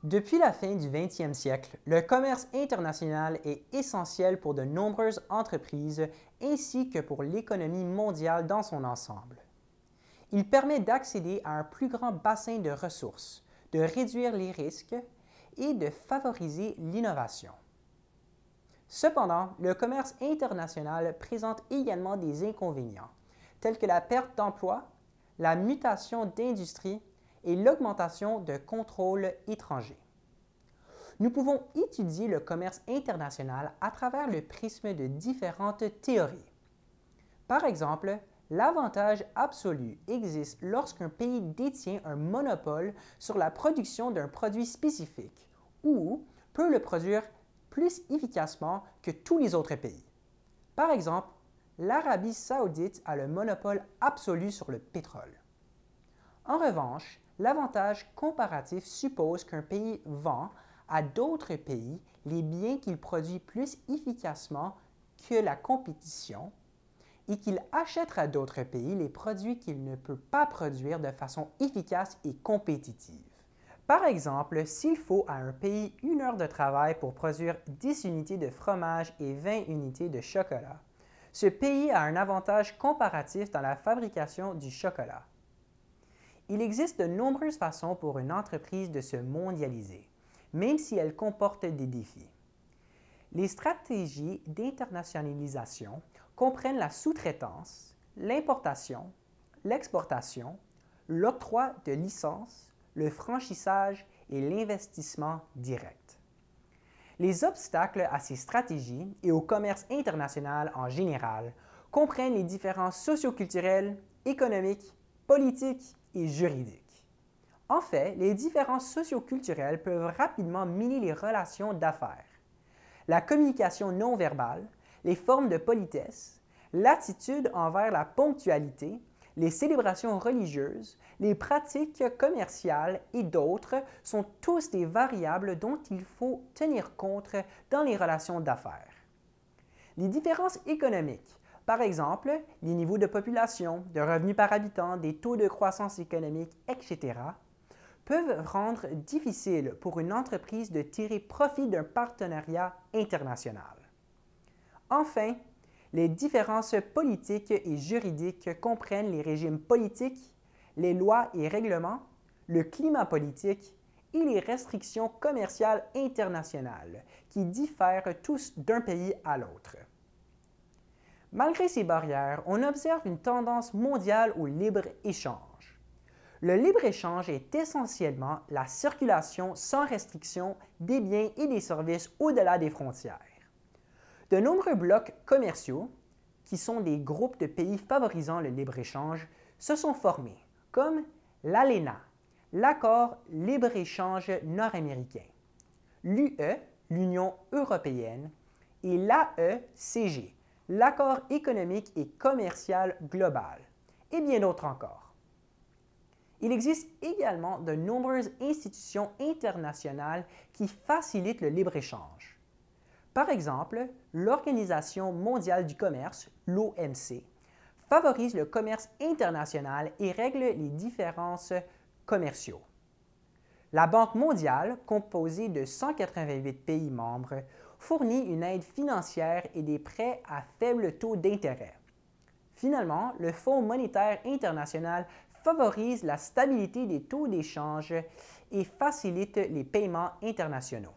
Depuis la fin du 20e siècle, le commerce international est essentiel pour de nombreuses entreprises ainsi que pour l'économie mondiale dans son ensemble. Il permet d'accéder à un plus grand bassin de ressources, de réduire les risques et de favoriser l'innovation. Cependant, le commerce international présente également des inconvénients, tels que la perte d'emplois, la mutation d'industrie et l'augmentation de contrôles étrangers. Nous pouvons étudier le commerce international à travers le prisme de différentes théories. Par exemple, l'avantage absolu existe lorsqu'un pays détient un monopole sur la production d'un produit spécifique ou peut le produire plus efficacement que tous les autres pays. Par exemple, l'Arabie saoudite a le monopole absolu sur le pétrole. En revanche, l'avantage comparatif suppose qu'un pays vend à d'autres pays les biens qu'il produit plus efficacement que la compétition et qu'il achète à d'autres pays les produits qu'il ne peut pas produire de façon efficace et compétitive. Par exemple, s'il faut à un pays 1 heure de travail pour produire 10 unités de fromage et 20 unités de chocolat, ce pays a un avantage comparatif dans la fabrication du chocolat. Il existe de nombreuses façons pour une entreprise de se mondialiser, même si elle comporte des défis. Les stratégies d'internationalisation comprennent la sous-traitance, l'importation, l'exportation, l'octroi de licences, le franchissage et l'investissement direct. Les obstacles à ces stratégies et au commerce international en général comprennent les différences socioculturelles, économiques, politiques et juridiques. En fait, les différences socioculturelles peuvent rapidement miner les relations d'affaires. La communication non verbale, les formes de politesse, l'attitude envers la ponctualité, les célébrations religieuses, les pratiques commerciales et d'autres sont tous des variables dont il faut tenir compte dans les relations d'affaires. Les différences économiques, par exemple les niveaux de population, de revenus par habitant, des taux de croissance économique, etc., peuvent rendre difficile pour une entreprise de tirer profit d'un partenariat international. Enfin, les différences politiques et juridiques comprennent les régimes politiques, les lois et règlements, le climat politique et les restrictions commerciales internationales qui diffèrent tous d'un pays à l'autre. Malgré ces barrières, on observe une tendance mondiale au libre-échange. Le libre-échange est essentiellement la circulation sans restriction des biens et des services au-delà des frontières. De nombreux blocs commerciaux, qui sont des groupes de pays favorisant le libre-échange, se sont formés, comme l'ALENA, l'accord libre-échange nord-américain, l'UE, l'Union européenne, et l'AECG, l'accord économique et commercial global, et bien d'autres encore. Il existe également de nombreuses institutions internationales qui facilitent le libre-échange. Par exemple, l'Organisation mondiale du commerce, l'OMC, favorise le commerce international et règle les différences commerciaux. La Banque mondiale, composée de 188 pays membres, fournit une aide financière et des prêts à faible taux d'intérêt. Finalement, le Fonds monétaire international favorise la stabilité des taux d'échange et facilite les paiements internationaux.